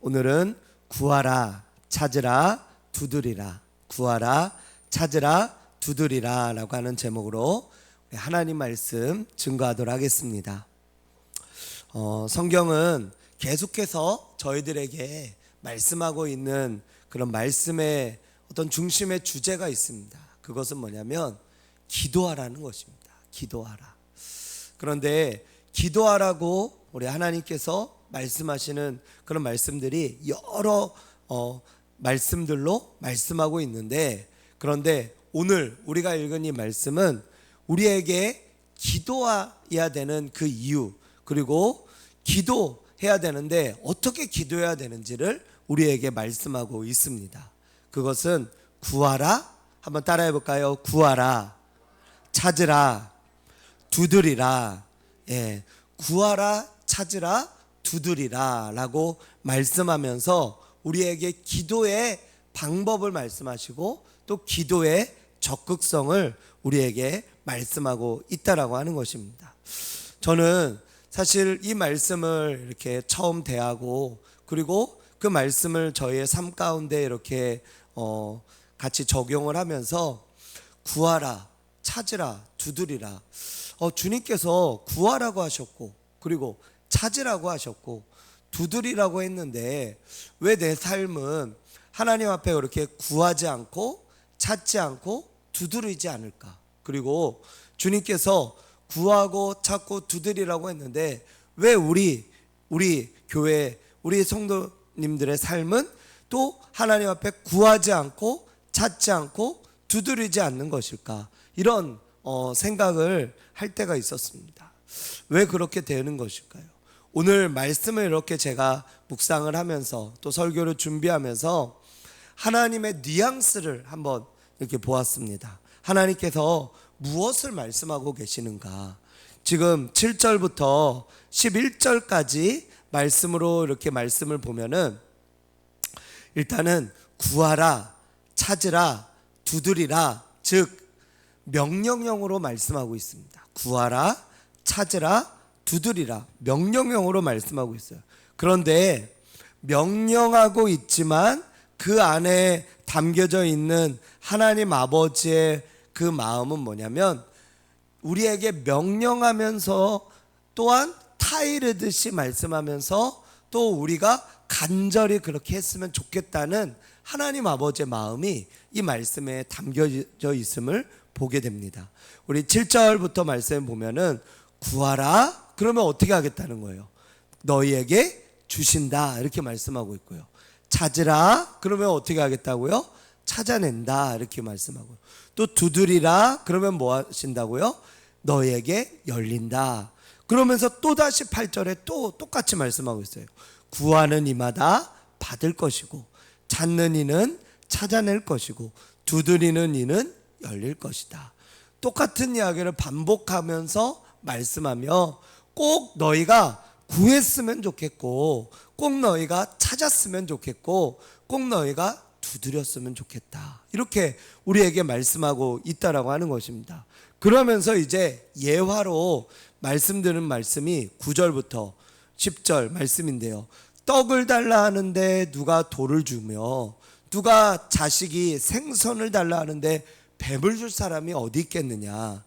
오늘은 구하라, 찾으라, 두드리라. 구하라, 찾으라, 두드리라 라고 하는 제목으로 하나님 말씀 증거하도록 하겠습니다. 성경은 계속해서 저희들에게 말씀하고 있는 그런 말씀의 어떤 중심의 주제가 있습니다. 그것은 뭐냐면 기도하라는 것입니다. 기도하라. 그런데 기도하라고 우리 하나님께서 말씀하시는 그런 말씀들이 여러 말씀들로 말씀하고 있는데, 그런데 오늘 우리가 읽은 이 말씀은 우리에게 기도해야 되는 그 이유, 그리고 기도해야 되는데 어떻게 기도해야 되는지를 우리에게 말씀하고 있습니다. 그것은 구하라, 한번 따라해 볼까요? 구하라, 찾으라, 두드리라. 구하라, 찾으라, 두드리라 라고 말씀하면서 우리에게 기도의 방법을 말씀하시고 또 기도의 적극성을 우리에게 말씀하고 있다라고 하는 것입니다. 저는 사실 이 말씀을 이렇게 처음 대하고, 그리고 그 말씀을 저희의 삶 가운데 이렇게 같이 적용을 하면서 구하라, 찾으라, 두드리라. 주님께서 구하라고 하셨고, 그리고 찾으라고 하셨고, 두드리라고 했는데 왜 내 삶은 하나님 앞에 그렇게 구하지 않고 찾지 않고 두드리지 않을까? 그리고 주님께서 구하고 찾고 두드리라고 했는데 왜 우리 교회, 우리 성도님들의 삶은 또 하나님 앞에 구하지 않고 찾지 않고 두드리지 않는 것일까? 이런 생각을 할 때가 있었습니다. 왜 그렇게 되는 것일까요? 오늘 말씀을 이렇게 제가 묵상을 하면서 또 설교를 준비하면서 하나님의 뉘앙스를 한번 이렇게 보았습니다. 하나님께서 무엇을 말씀하고 계시는가? 지금 7절부터 11절까지 말씀으로 이렇게 말씀을 보면은 일단은 구하라, 찾으라, 두드리라, 즉 명령형으로 말씀하고 있습니다. 구하라, 찾으라, 두드리라, 명령형으로 말씀하고 있어요. 그런데 명령하고 있지만 그 안에 담겨져 있는 하나님 아버지의 그 마음은 뭐냐면 우리에게 명령하면서 또한 타이르듯이 말씀하면서 또 우리가 간절히 그렇게 했으면 좋겠다는 하나님 아버지의 마음이 이 말씀에 담겨져 있음을 보게 됩니다. 우리 7절부터 말씀 보면은 구하라, 그러면 어떻게 하겠다는 거예요? 너희에게 주신다, 이렇게 말씀하고 있고요. 찾으라, 그러면 어떻게 하겠다고요? 찾아낸다, 이렇게 말씀하고요. 또 두드리라, 그러면 뭐 하신다고요? 너희에게 열린다. 그러면서 또다시 8절에 또 똑같이 말씀하고 있어요. 구하는 이마다 받을 것이고, 찾는 이는 찾아낼 것이고, 두드리는 이는 열릴 것이다. 똑같은 이야기를 반복하면서 말씀하며 꼭 너희가 구했으면 좋겠고, 꼭 너희가 찾았으면 좋겠고, 꼭 너희가 두드렸으면 좋겠다, 이렇게 우리에게 말씀하고 있다라고 하는 것입니다. 그러면서 이제 예화로 말씀드리는 말씀이 9절부터 10절 말씀인데요. 떡을 달라 하는데 누가 돌을 주며, 누가 자식이 생선을 달라 하는데 뱀을 줄 사람이 어디 있겠느냐?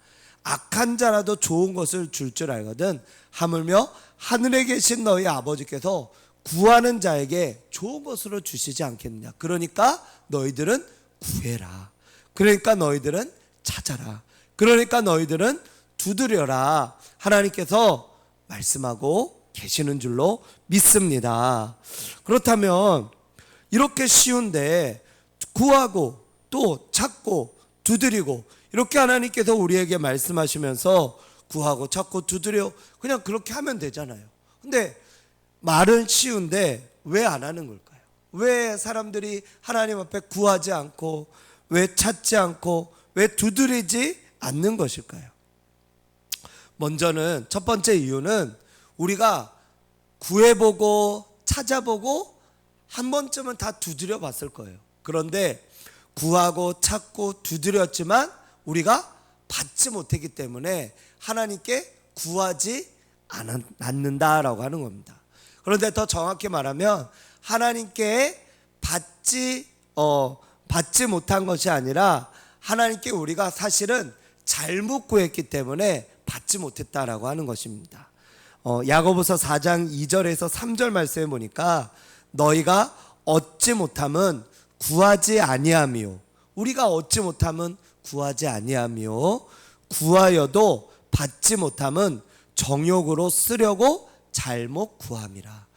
악한 자라도 좋은 것을 줄 줄 알거든 하물며 하늘에 계신 너희 아버지께서 구하는 자에게 좋은 것으로 주시지 않겠느냐? 그러니까 너희들은 구해라. 그러니까 너희들은 찾아라. 그러니까 너희들은 두드려라. 하나님께서 말씀하고 계시는 줄로 믿습니다. 그렇다면 이렇게 쉬운데 구하고 또 찾고 두드리고 이렇게 하나님께서 우리에게 말씀하시면서 구하고 찾고 두드려 그냥 그렇게 하면 되잖아요. 근데 말은 쉬운데 왜 안 하는 걸까요? 왜 사람들이 하나님 앞에 구하지 않고, 왜 찾지 않고, 왜 두드리지 않는 것일까요? 먼저는 첫 번째 이유는 우리가 구해보고 찾아보고 한 번쯤은 다 두드려 봤을 거예요. 그런데 구하고 찾고 두드렸지만 우리가 받지 못했기 때문에 하나님께 구하지 않는다라고 하는 겁니다. 그런데 더 정확히 말하면 하나님께 받지 못한 것이 아니라 하나님께 우리가 사실은 잘못 구했기 때문에 받지 못했다라고 하는 것입니다. 야고보서 4장 2절에서 3절 말씀에 보니까 너희가 얻지 못함은 구하지 아니함이요, 우리가 얻지 못함은 구하지 아니함이요, 구하여도 받지 못함은 정욕으로 쓰려고 잘못 구함이라.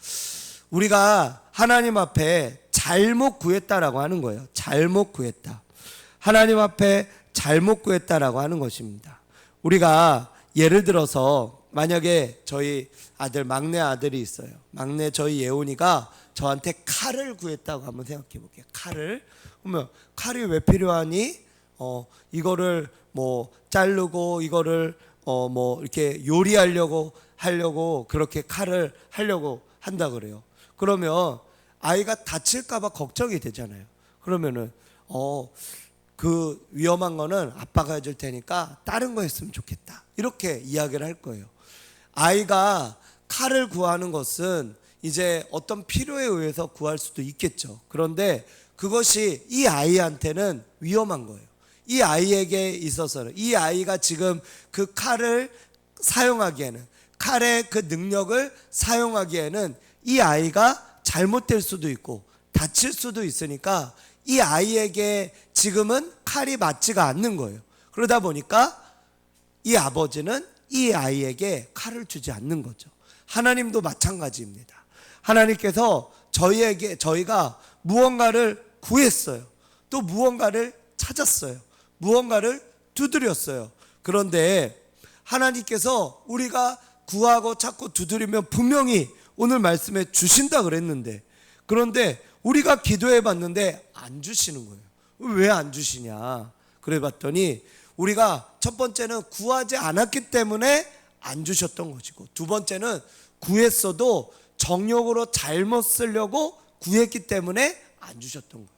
우리가 하나님 앞에 잘못 구했다라고 하는 거예요. 잘못 구했다. 하나님 앞에 잘못 구했다라고 하는 것입니다. 우리가 예를 들어서 만약에 저희 아들, 막내 아들이 있어요. 막내 저희 예훈이가 저한테 칼을 구했다고 한번 생각해 볼게요. 칼을. 그러면 칼이 왜 필요하니? 이거를 뭐 자르고 이거를 뭐 이렇게 요리하려고 그렇게 칼을 하려고 한다 그래요. 그러면 아이가 다칠까 봐 걱정이 되잖아요. 그러면은 그 위험한 거는 아빠가 해줄 테니까 다른 거 했으면 좋겠다, 이렇게 이야기를 할 거예요. 아이가 칼을 구하는 것은 이제 어떤 필요에 의해서 구할 수도 있겠죠. 그런데 그것이 이 아이한테는 위험한 거예요. 이 아이에게 있어서는, 이 아이가 지금 그 칼을 사용하기에는, 칼의 그 능력을 사용하기에는 이 아이가 잘못될 수도 있고 다칠 수도 있으니까 이 아이에게 지금은 칼이 맞지가 않는 거예요. 그러다 보니까 이 아버지는 이 아이에게 칼을 주지 않는 거죠. 하나님도 마찬가지입니다. 하나님께서 저희가 무언가를 구했어요. 또 무언가를 찾았어요. 무언가를 두드렸어요. 그런데 하나님께서 우리가 구하고 찾고 두드리면 분명히 오늘 말씀에 주신다 그랬는데, 그런데 우리가 기도해 봤는데 안 주시는 거예요. 왜 안 주시냐? 그래 봤더니 우리가 첫 번째는 구하지 않았기 때문에 안 주셨던 것이고, 두 번째는 구했어도 정욕으로 잘못 쓰려고 구했기 때문에 안 주셨던 거예요.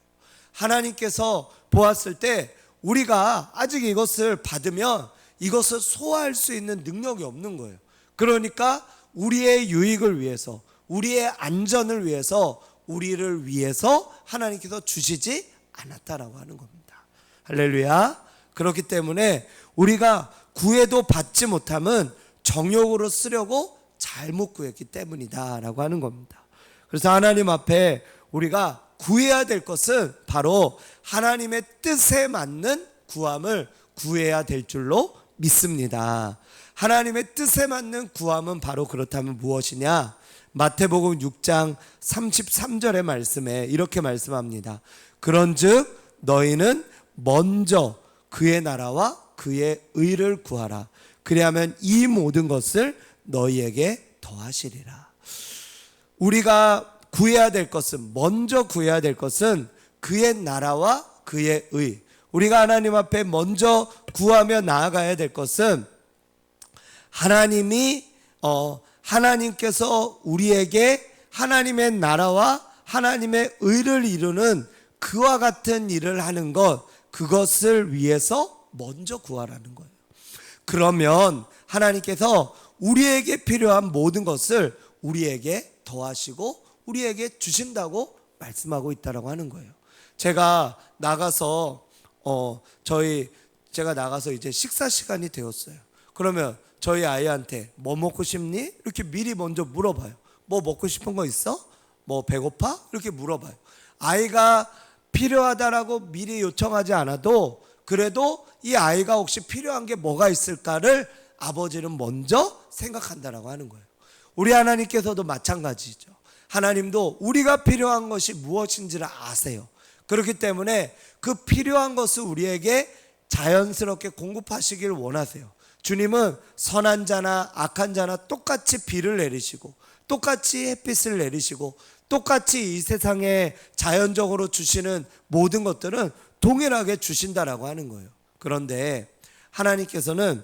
하나님께서 보았을 때 우리가 아직 이것을 받으면 이것을 소화할 수 있는 능력이 없는 거예요. 그러니까 우리의 유익을 위해서, 우리의 안전을 위해서, 우리를 위해서 하나님께서 주시지 않았다라고 하는 겁니다. 할렐루야. 그렇기 때문에 우리가 구해도 받지 못함은 정욕으로 쓰려고 잘못 구했기 때문이다 라고 하는 겁니다. 그래서 하나님 앞에 우리가 구해야 될 것은 바로 하나님의 뜻에 맞는 구함을 구해야 될 줄로 믿습니다. 하나님의 뜻에 맞는 구함은 바로 그렇다면 무엇이냐? 마태복음 6장 33절의 말씀에 이렇게 말씀합니다. 그런즉 너희는 먼저 그의 나라와 그의 의를 구하라. 그리하면 이 모든 것을 너희에게 더하시리라. 우리가 구해야 될 것은, 먼저 구해야 될 것은 그의 나라와 그의 의. 우리가 하나님 앞에 먼저 구하며 나아가야 될 것은 하나님께서 우리에게 하나님의 나라와 하나님의 의를 이루는 그와 같은 일을 하는 것, 그것을 위해서 먼저 구하라는 거예요. 그러면 하나님께서 우리에게 필요한 모든 것을 우리에게 더하시고 우리에게 주신다고 말씀하고 있다라고 하는 거예요. 제가 나가서 이제 식사 시간이 되었어요. 그러면 저희 아이한테 뭐 먹고 싶니? 이렇게 미리 먼저 물어봐요. 뭐 먹고 싶은 거 있어? 뭐 배고파? 이렇게 물어봐요. 아이가 필요하다라고 미리 요청하지 않아도 그래도 이 아이가 혹시 필요한 게 뭐가 있을까를 아버지는 먼저 생각한다라고 하는 거예요. 우리 하나님께서도 마찬가지죠. 하나님도 우리가 필요한 것이 무엇인지를 아세요. 그렇기 때문에 그 필요한 것을 우리에게 자연스럽게 공급하시길 원하세요. 주님은 선한 자나 악한 자나 똑같이 비를 내리시고 똑같이 햇빛을 내리시고 똑같이 이 세상에 자연적으로 주시는 모든 것들은 동일하게 주신다라고 하는 거예요. 그런데 하나님께서는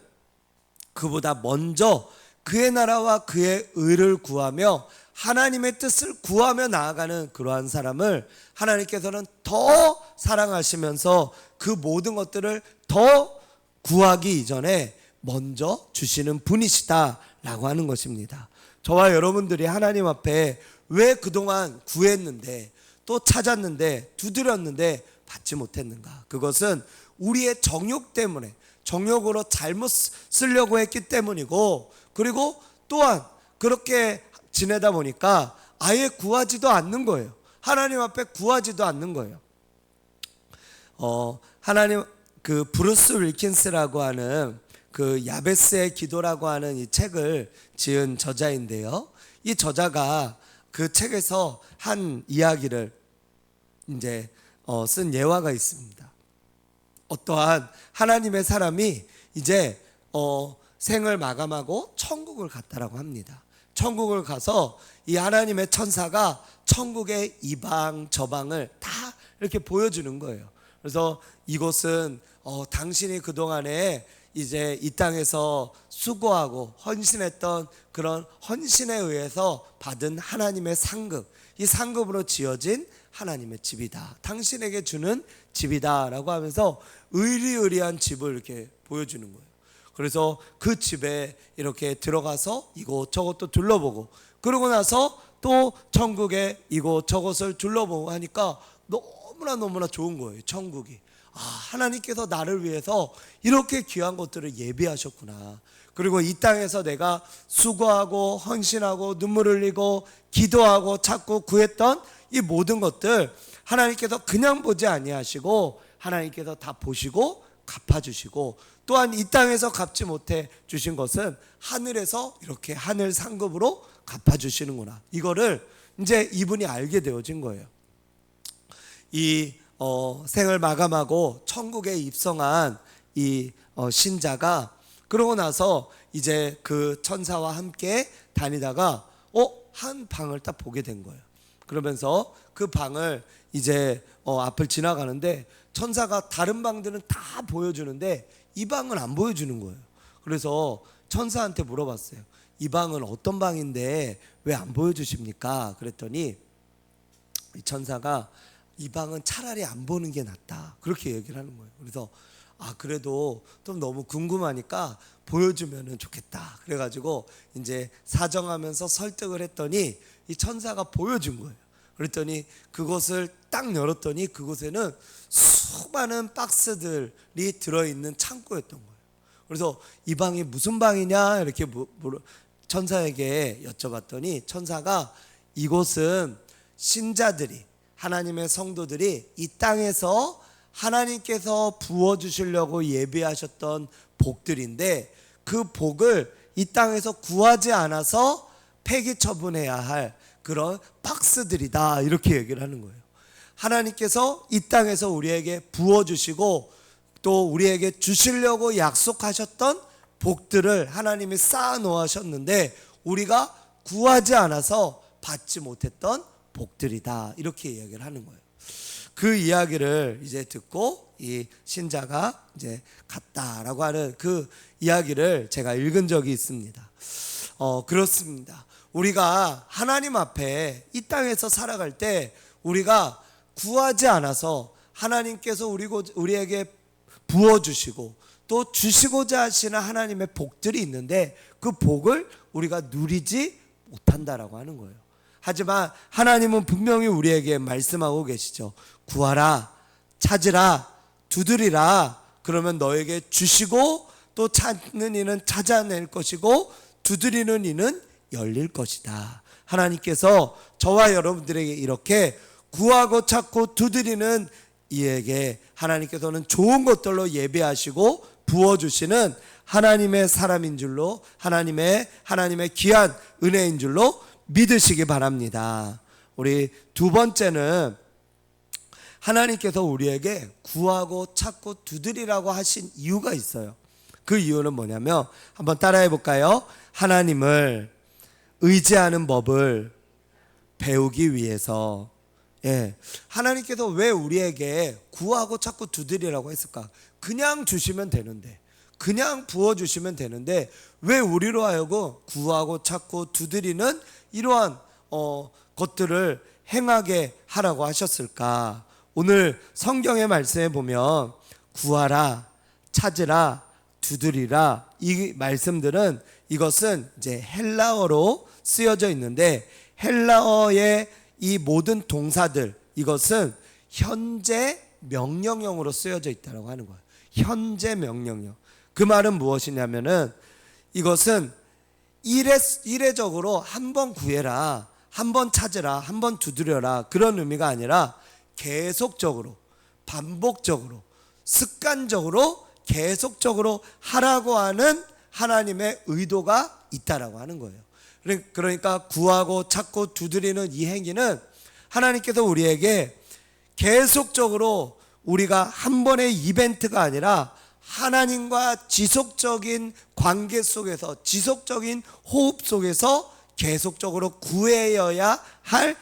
그보다 먼저 그의 나라와 그의 의를 구하며 하나님의 뜻을 구하며 나아가는 그러한 사람을 하나님께서는 더 사랑하시면서 그 모든 것들을 더 구하기 이전에 먼저 주시는 분이시다라고 하는 것입니다. 저와 여러분들이 하나님 앞에 왜 그동안 구했는데 또 찾았는데 두드렸는데 받지 못했는가? 그것은 우리의 정욕 때문에, 정욕으로 잘못 쓰려고 했기 때문이고, 그리고 또한 그렇게 지내다 보니까 아예 구하지도 않는 거예요. 하나님 앞에 구하지도 않는 거예요. 하나님, 그 브루스 윌킨스라고 하는 그 야베스의 기도라고 하는 이 책을 지은 저자인데요. 이 저자가 그 책에서 한 이야기를 이제 쓴 예화가 있습니다. 어떠한 하나님의 사람이 이제 생을 마감하고 천국을 갔다라고 합니다. 천국을 가서 이 하나님의 천사가 천국의 이방 저방을 다 이렇게 보여주는 거예요. 그래서 이곳은 당신이 그동안에 이제 이 땅에서 수고하고 헌신했던 그런 헌신에 의해서 받은 하나님의 상급, 이 상급으로 지어진 하나님의 집이다, 당신에게 주는 집이다 라고 하면서 의리의리한 집을 이렇게 보여주는 거예요. 그래서 그 집에 이렇게 들어가서 이곳저곳도 둘러보고, 그러고 나서 또 천국에 이곳저곳을 둘러보고 하니까 너무나 좋은 거예요. 천국이, 하나님께서 나를 위해서 이렇게 귀한 것들을 예비하셨구나. 그리고 이 땅에서 내가 수고하고 헌신하고 눈물 흘리고 기도하고 찾고 구했던 이 모든 것들 하나님께서 그냥 보지 아니하시고 하나님께서 다 보시고 갚아주시고, 또한 이 땅에서 갚지 못해 주신 것은 하늘에서 이렇게 하늘 상급으로 갚아주시는구나. 이거를 이제 이분이 알게 되어진 거예요. 이 생을 마감하고 천국에 입성한 이 신자가 그러고 나서 이제 그 천사와 함께 다니다가 한 방을 딱 보게 된 거예요. 그러면서 그 방을 이제 앞을 지나가는데 천사가 다른 방들은 다 보여주는데 이 방은 안 보여주는 거예요. 그래서 천사한테 물어봤어요. 이 방은 어떤 방인데 왜 안 보여주십니까? 그랬더니 이 천사가 이 방은 차라리 안 보는 게 낫다, 그렇게 얘기를 하는 거예요. 그래서 그래도 좀 너무 궁금하니까 보여주면 좋겠다, 그래가지고 이제 사정하면서 설득을 했더니 이 천사가 보여준 거예요. 그랬더니 그것을 딱 열었더니 그곳에는 수많은 박스들이 들어있는 창고였던 거예요. 그래서 이 방이 무슨 방이냐 이렇게 천사에게 여쭤봤더니 천사가 이곳은 신자들이, 하나님의 성도들이 이 땅에서 하나님께서 부어주시려고 예비하셨던 복들인데 그 복을 이 땅에서 구하지 않아서 폐기 처분해야 할 그런 박스들이다, 이렇게 얘기를 하는 거예요. 하나님께서 이 땅에서 우리에게 부어주시고 또 우리에게 주시려고 약속하셨던 복들을 하나님이 쌓아 놓으셨는데 우리가 구하지 않아서 받지 못했던 복들이다, 이렇게 이야기를 하는 거예요. 그 이야기를 이제 듣고 이 신자가 이제 갔다라고 하는 그 이야기를 제가 읽은 적이 있습니다. 그렇습니다. 우리가 하나님 앞에 이 땅에서 살아갈 때 우리가 구하지 않아서 하나님께서 우리에게 부어주시고 또 주시고자 하시는 하나님의 복들이 있는데 그 복을 우리가 누리지 못한다라고 하는 거예요. 하지만 하나님은 분명히 우리에게 말씀하고 계시죠. 구하라, 찾으라, 두드리라. 그러면 너에게 주시고 또 찾는 이는 찾아낼 것이고 두드리는 이는 열릴 것이다. 하나님께서 저와 여러분들에게 이렇게 구하고 찾고 두드리는 이에게 하나님께서는 좋은 것들로 예배하시고 부어주시는 하나님의 사람인 줄로, 하나님의 귀한 은혜인 줄로 믿으시기 바랍니다. 우리 두 번째는 하나님께서 우리에게 구하고 찾고 두드리라고 하신 이유가 있어요. 그 이유는 뭐냐면 한번 따라해 볼까요? 하나님을 의지하는 법을 배우기 위해서. 하나님께서 왜 우리에게 구하고 찾고 두드리라고 했을까? 그냥 주시면 되는데, 그냥 부어주시면 되는데 왜 우리로 하여금 구하고 찾고 두드리는 이러한 것들을 행하게 하라고 하셨을까? 오늘 성경의 말씀에 보면 구하라, 찾으라, 두드리라, 이 말씀들은 이것은 이제 헬라어로 쓰여져 있는데 헬라어의 이 모든 동사들, 이것은 현재 명령형으로 쓰여져 있다고 하는 거예요. 현재 명령형. 그 말은 무엇이냐면은 이것은 이례적으로 한 번 구해라, 한 번 찾으라, 한 번 두드려라, 그런 의미가 아니라 계속적으로, 반복적으로, 습관적으로 계속적으로 하라고 하는 하나님의 의도가 있다라고 하는 거예요. 그러니까 구하고 찾고 두드리는 이 행위는 하나님께서 우리에게 계속적으로, 우리가 한 번의 이벤트가 아니라 하나님과 지속적인 관계 속에서, 지속적인 호흡 속에서 계속적으로 구해야 할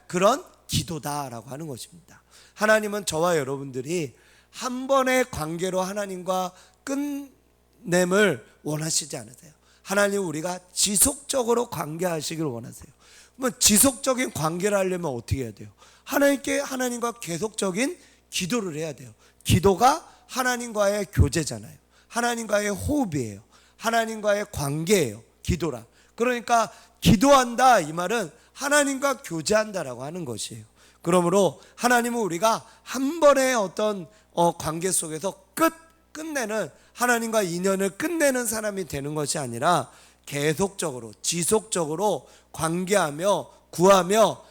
그런 기도다라고 하는 것입니다. 하나님은 저와 여러분들이 한 번의 관계로 하나님과 끝냄을 원하시지 않으세요. 하나님, 우리가 지속적으로 관계하시길 원하세요. 그러면 지속적인 관계를 하려면 어떻게 해야 돼요? 하나님과 계속적인 기도를 해야 돼요. 기도가 하나님과의 교제잖아요. 하나님과의 호흡이에요. 하나님과의 관계예요. 기도라. 그러니까 기도한다, 이 말은 하나님과 교제한다라고 하는 것이에요. 그러므로 하나님은 우리가 한 번의 어떤 관계 속에서 끝내는, 하나님과 인연을 끝내는 사람이 되는 것이 아니라 계속적으로, 지속적으로 관계하며 구하며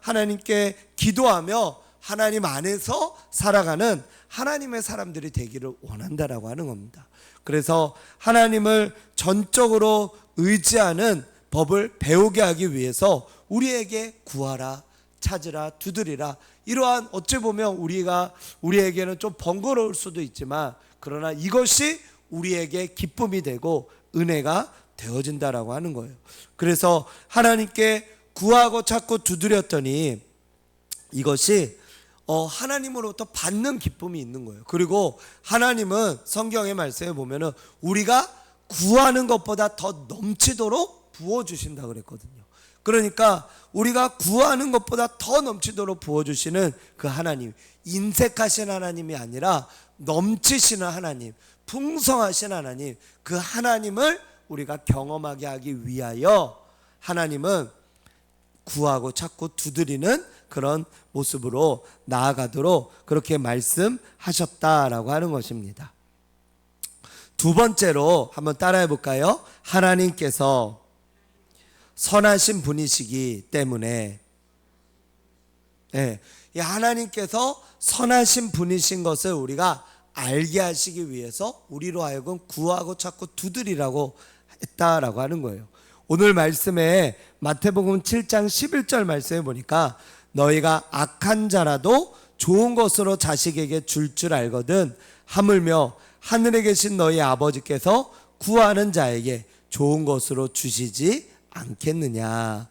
하나님께 기도하며 하나님 안에서 살아가는 하나님의 사람들이 되기를 원한다라고 하는 겁니다. 그래서 하나님을 전적으로 의지하는 법을 배우게 하기 위해서 우리에게 구하라, 찾으라, 두드리라, 이러한, 어찌 보면 우리에게는 좀 번거로울 수도 있지만, 그러나 이것이 우리에게 기쁨이 되고 은혜가 되어진다라고 하는 거예요. 그래서 하나님께 구하고 찾고 두드렸더니 이것이 하나님으로부터 받는 기쁨이 있는 거예요. 그리고 하나님은 성경의 말씀에 보면은 우리가 구하는 것보다 더 넘치도록 부어주신다 그랬거든요. 그러니까 우리가 구하는 것보다 더 넘치도록 부어주시는 그 하나님, 인색하신 하나님이 아니라 넘치시는 하나님, 풍성하신 하나님, 그 하나님을 우리가 경험하게 하기 위하여 하나님은 구하고 찾고 두드리는 그런 모습으로 나아가도록 그렇게 말씀하셨다라고 하는 것입니다. 두 번째로 한번 따라해 볼까요? 하나님께서 선하신 분이시기 때문에, 하나님께서 선하신 분이신 것을 우리가 알게 하시기 위해서 우리로 하여금 구하고 찾고 두드리라고 했다라고 하는 거예요. 오늘 말씀에 마태복음 7장 11절 말씀에 보니까 너희가 악한 자라도 좋은 것으로 자식에게 줄 알거든 하물며 하늘에 계신 너희 아버지께서 구하는 자에게 좋은 것으로 주시지 않겠느냐.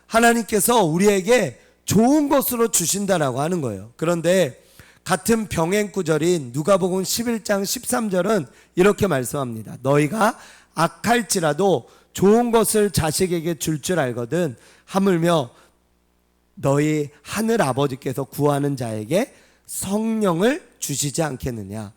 하나님께서 우리에게 좋은 것으로 주신다라고 하는 거예요. 그런데 같은 병행 구절인 누가복음 11장 13절은 이렇게 말씀합니다. 너희가 악할지라도 좋은 것을 자식에게 줄 알거든 하물며 너희 하늘 아버지께서 구하는 자에게 성령을 주시지 않겠느냐.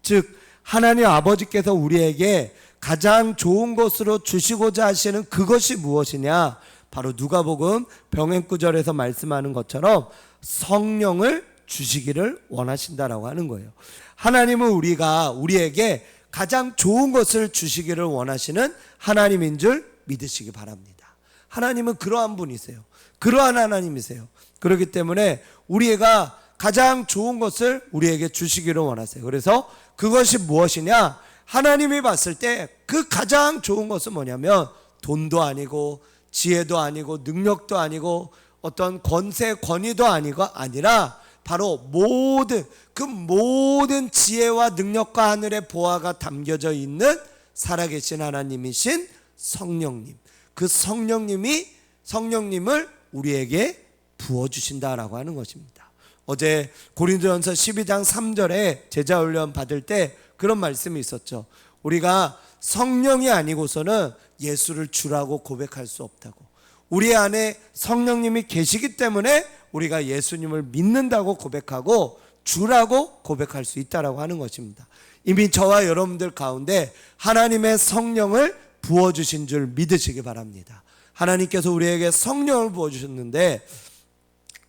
즉 하나님 아버지께서 우리에게 가장 좋은 것으로 주시고자 하시는 그것이 무엇이냐, 바로 누가복음 병행 구절에서 말씀하는 것처럼 성령을 주시기를 원하신다라고 하는 거예요. 하나님은 우리에게 가장 좋은 것을 주시기를 원하시는 하나님인 줄 믿으시기 바랍니다. 하나님은 그러한 분이세요. 그러한 하나님이세요. 그렇기 때문에 우리가 가장 좋은 것을 우리에게 주시기를 원하세요. 그래서 그것이 무엇이냐? 하나님이 봤을 때 그 가장 좋은 것은 뭐냐면 돈도 아니고 지혜도 아니고 능력도 아니고 어떤 권세 권위도 아니라 바로 모든 지혜와 능력과 하늘의 보화가 담겨져 있는 살아계신 하나님이신 성령님, 그 성령님을 우리에게 부어주신다라고 하는 것입니다. 어제 고린도전서 12장 3절에 제자훈련 받을 때 그런 말씀이 있었죠. 우리가 성령이 아니고서는 예수를 주라고 고백할 수 없다고. 우리 안에 성령님이 계시기 때문에 우리가 예수님을 믿는다고 고백하고 주라고 고백할 수 있다라고 하는 것입니다. 이미 저와 여러분들 가운데 하나님의 성령을 부어주신 줄 믿으시기 바랍니다. 하나님께서 우리에게 성령을 부어주셨는데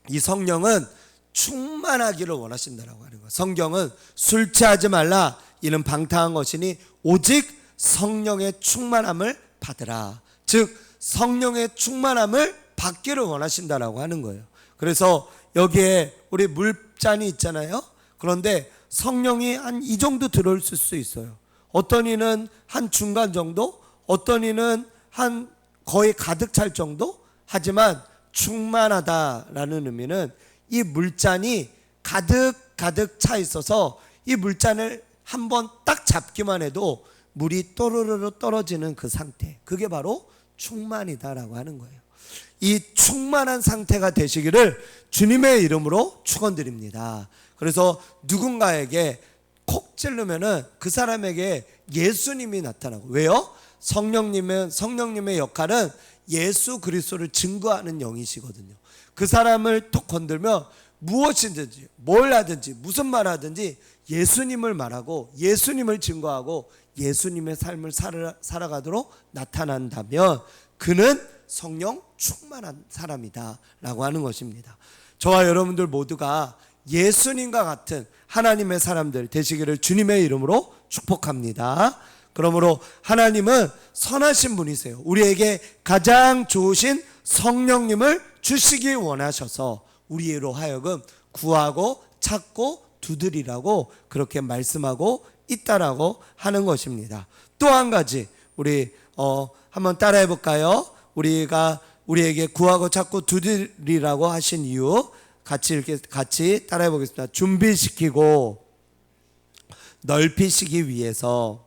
이 성령은 충만하기를 원하신다라고 하는 거예요. 성경은 술 취하지 말라 이는 방탕한 것이니 오직 성령의 충만함을 받으라. 즉 성령의 충만함을 받기를 원하신다라고 하는 거예요. 그래서 여기에 우리 물잔이 있잖아요. 그런데 성령이 한 이 정도 들어있을 수 있어요. 어떤 이는 한 중간 정도, 어떤 이는 한 거의 가득 찰 정도. 하지만 충만하다라는 의미는 이 물잔이 가득 차 있어서 이 물잔을 한번 딱 잡기만 해도 물이 또르르르 떨어지는 그 상태, 그게 바로 충만이다라고 하는 거예요. 이 충만한 상태가 되시기를 주님의 이름으로 축원드립니다. 그래서 누군가에게 콕 찌르면은 그 사람에게 예수님이 나타나고, 왜요? 성령님의 역할은 예수 그리스도를 증거하는 영이시거든요. 그 사람을 톡 건들면 무엇이든지 뭘 하든지 무슨 말 하든지 예수님을 말하고 예수님을 증거하고 예수님의 삶을 살아가도록 나타난다면 그는 성령 충만한 사람이다 라고 하는 것입니다. 저와 여러분들 모두가 예수님과 같은 하나님의 사람들 되시기를 주님의 이름으로 축복합니다. 그러므로 하나님은 선하신 분이세요. 우리에게 가장 좋으신 성령님을 주시기 원하셔서 우리로 하여금 구하고 찾고 두드리라고 그렇게 말씀하고 있다라고 하는 것입니다. 또 한 가지 우리 한번 따라해 볼까요? 우리에게 구하고 찾고 두드리라고 하신 이유 같이 따라해 보겠습니다. 준비시키고 넓히시기 위해서.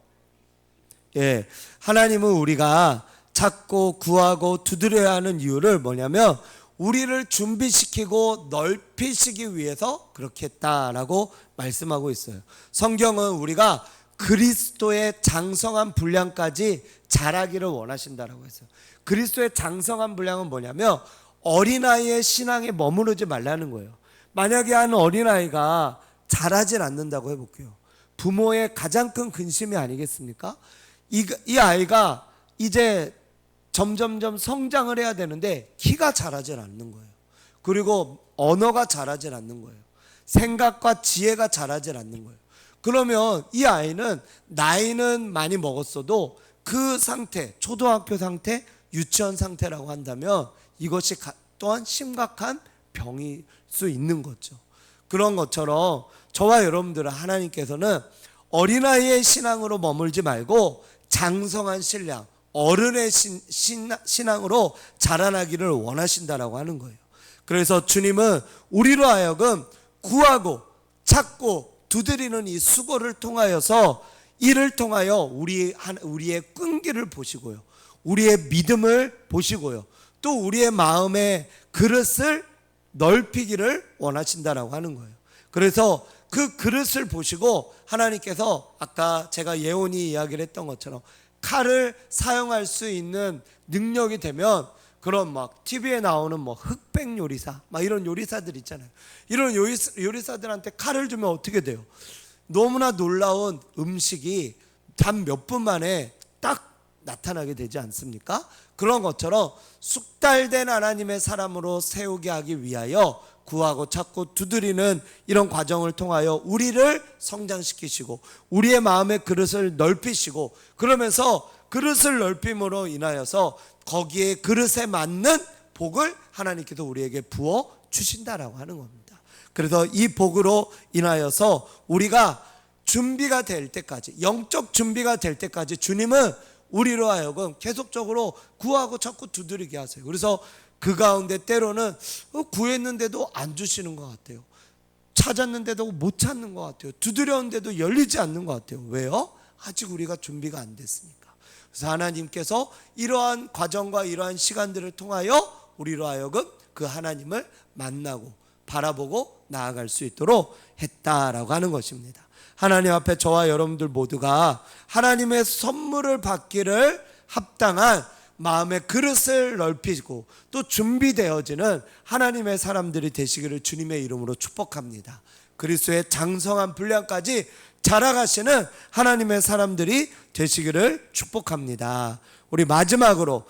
예, 하나님은 우리가 찾고 구하고 두드려야 하는 이유를 뭐냐면 우리를 준비시키고 넓히시기 위해서 그렇게 했다라고 말씀하고 있어요. 성경은 우리가 그리스도의 장성한 분량까지 자라기를 원하신다라고 했어요. 그리스도의 장성한 분량은 뭐냐면 어린아이의 신앙에 머무르지 말라는 거예요. 만약에 한 어린아이가 자라질 않는다고 해볼게요. 부모의 가장 큰 근심이 아니겠습니까? 이 아이가 이제 점점점 성장을 해야 되는데 키가 자라질 않는 거예요. 그리고 언어가 자라질 않는 거예요. 생각과 지혜가 자라질 않는 거예요. 그러면 이 아이는 나이는 많이 먹었어도 그 상태, 초등학교 상태, 유치원 상태라고 한다면 이것이 또한 심각한 병일 수 있는 거죠. 그런 것처럼 저와 여러분들은 하나님께서는 어린아이의 신앙으로 머물지 말고 장성한 신앙, 어른의 신앙으로 자라나기를 원하신다라고 하는 거예요. 그래서 주님은 우리로 하여금 구하고 찾고 두드리는 이 수고를 통하여서 이를 통하여 우리의 끈기를 보시고요, 우리의 믿음을 보시고요, 또 우리의 마음의 그릇을 넓히기를 원하신다라고 하는 거예요. 그래서 그 그릇을 보시고 하나님께서 아까 제가 예언이 이야기를 했던 것처럼 칼을 사용할 수 있는 능력이 되면 그런 막 TV에 나오는 뭐 흑백 요리사 막 이런 요리사들 있잖아요. 이런 요리사들한테 칼을 주면 어떻게 돼요? 너무나 놀라운 음식이 단 몇 분 만에 딱 나타나게 되지 않습니까? 그런 것처럼 숙달된 하나님의 사람으로 세우게 하기 위하여 구하고 찾고 두드리는 이런 과정을 통하여 우리를 성장시키시고 우리의 마음의 그릇을 넓히시고, 그러면서 그릇을 넓힘으로 인하여서 거기에 그릇에 맞는 복을 하나님께서 우리에게 부어 주신다라고 하는 겁니다. 그래서 이 복으로 인하여서 우리가 준비가 될 때까지, 영적 준비가 될 때까지 주님은 우리로 하여금 계속적으로 구하고 찾고 두드리게 하세요. 그래서 그 가운데 때로는 구했는데도 안 주시는 것 같아요. 찾았는데도 못 찾는 것 같아요. 두드렸는데도 열리지 않는 것 같아요. 왜요? 아직 우리가 준비가 안 됐으니까. 그래서 하나님께서 이러한 과정과 이러한 시간들을 통하여 우리로 하여금 그 하나님을 만나고 바라보고 나아갈 수 있도록 했다라고 하는 것입니다. 하나님 앞에 저와 여러분들 모두가 하나님의 선물을 받기를 합당한 마음의 그릇을 넓히고 또 준비되어지는 하나님의 사람들이 되시기를 주님의 이름으로 축복합니다. 그리스도의 장성한 분량까지 자라가시는 하나님의 사람들이 되시기를 축복합니다. 우리 마지막으로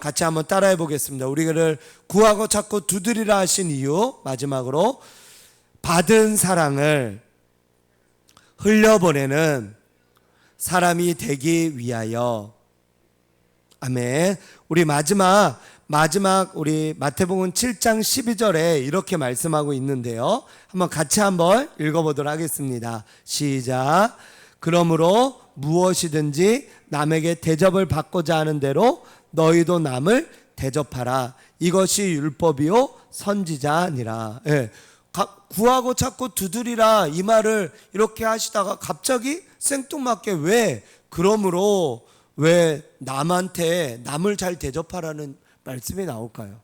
같이 한번 따라해 보겠습니다. 우리를 구하고 찾고 두드리라 하신 이유, 마지막으로 받은 사랑을 흘려보내는 사람이 되기 위하여. 아멘. 우리 마지막 우리 마태복음 7장 12절에 이렇게 말씀하고 있는데요. 같이 한번 읽어보도록 하겠습니다. 시작. 그러므로 무엇이든지 남에게 대접을 받고자 하는 대로 너희도 남을 대접하라. 이것이 율법이요 선지자니라. 예. 구하고 찾고 두드리라, 이 말을 이렇게 하시다가 갑자기 생뚱맞게 그러므로 왜 남을 잘 대접하라는 말씀이 나올까요?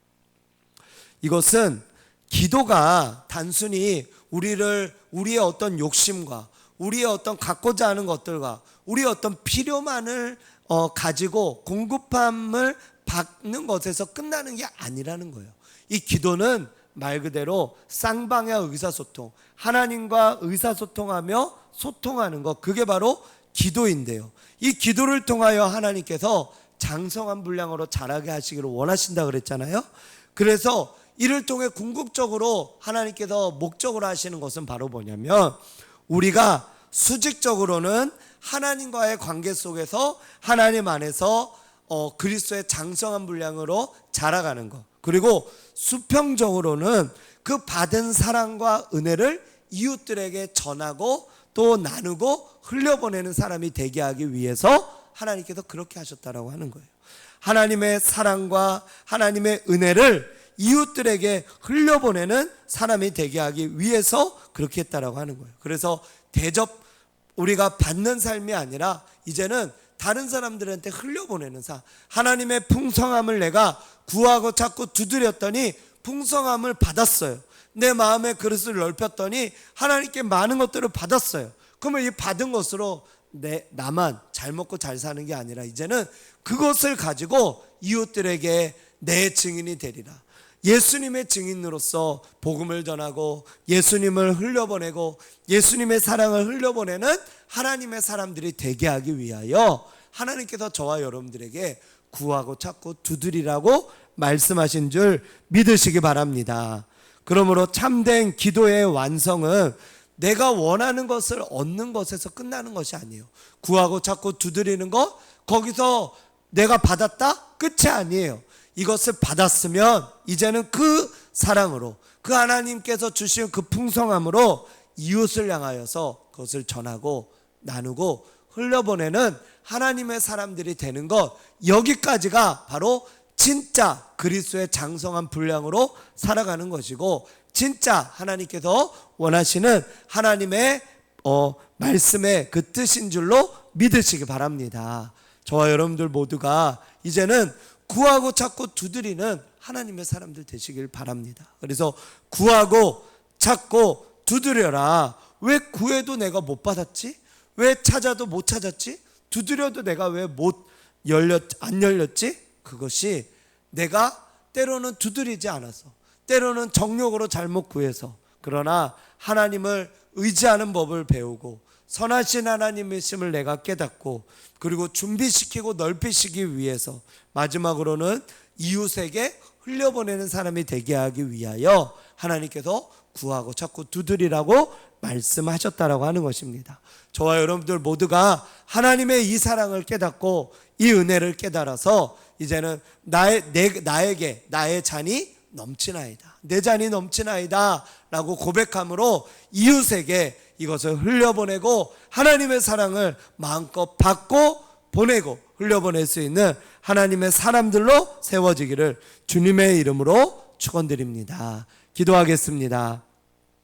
이것은 기도가 단순히 우리의 어떤 욕심과 우리의 어떤 갖고자 하는 것들과 우리의 어떤 필요만을 가지고 공급함을 받는 것에서 끝나는 게 아니라는 거예요. 이 기도는 말 그대로 쌍방향 의사소통, 하나님과 의사소통하며 소통하는 것, 그게 바로 기도인데요. 이 기도를 통하여 하나님께서 장성한 분량으로 자라게 하시기를 원하신다 그랬잖아요. 그래서 이를 통해 궁극적으로 하나님께서 목적으로 하시는 것은 바로 뭐냐면, 우리가 수직적으로는 하나님과의 관계 속에서 하나님 안에서 그리스도의 장성한 분량으로 자라가는 것, 그리고 수평적으로는 그 받은 사랑과 은혜를 이웃들에게 전하고 또 나누고 흘려보내는 사람이 되게 하기 위해서 하나님께서 그렇게 하셨다라고 하는 거예요. 하나님의 사랑과 하나님의 은혜를 이웃들에게 흘려보내는 사람이 되게 하기 위해서 그렇게 했다라고 하는 거예요. 그래서 우리가 받는 삶이 아니라 이제는 다른 사람들한테 흘려보내는 삶. 하나님의 풍성함을 내가 구하고 찾고 두드렸더니 풍성함을 받았어요. 내 마음의 그릇을 넓혔더니 하나님께 많은 것들을 받았어요. 그러면 이 받은 것으로 나만 잘 먹고 잘 사는 게 아니라 이제는 그것을 가지고 이웃들에게 내 증인이 되리라. 예수님의 증인으로서 복음을 전하고 예수님을 흘려보내고 예수님의 사랑을 흘려보내는 하나님의 사람들이 되게 하기 위하여 하나님께서 저와 여러분들에게 구하고 찾고 두드리라고 말씀하신 줄 믿으시기 바랍니다. 그러므로 참된 기도의 완성은 내가 원하는 것을 얻는 것에서 끝나는 것이 아니에요. 구하고 찾고 두드리는 것, 거기서 내가 받았다? 끝이 아니에요. 이것을 받았으면 이제는 그 사랑으로, 그 하나님께서 주신 그 풍성함으로 이웃을 향하여서 그것을 전하고 나누고 흘려보내는 하나님의 사람들이 되는 것, 여기까지가 바로 진짜 그리스도의 장성한 분량으로 살아가는 것이고, 진짜 하나님께서 원하시는 하나님의 말씀의 그 뜻인 줄로 믿으시기 바랍니다. 저와 여러분들 모두가 이제는 구하고 찾고 두드리는 하나님의 사람들 되시길 바랍니다. 그래서 구하고 찾고 두드려라. 왜 구해도 내가 못 받았지? 왜 찾아도 못 찾았지? 두드려도 내가 왜 안 열렸지? 그것이 내가 때로는 두드리지 않아서, 때로는 정욕으로 잘못 구해서, 그러나 하나님을 의지하는 법을 배우고 선하신 하나님이심을 내가 깨닫고, 그리고 준비시키고 넓히시기 위해서 마지막으로는 이웃에게 흘려보내는 사람이 되게 하기 위하여 하나님께서 구하고 찾고 두드리라고 말씀하셨다라고 하는 것입니다. 저와 여러분들 모두가 하나님의 이 사랑을 깨닫고 이 은혜를 깨달아서 이제는 나의 잔이 넘치나이다, 내 잔이 넘치나이다 라고 고백함으로 이웃에게 이것을 흘려보내고 하나님의 사랑을 마음껏 받고 보내고 흘려보낼 수 있는 하나님의 사람들로 세워지기를 주님의 이름으로 축원드립니다. 기도하겠습니다.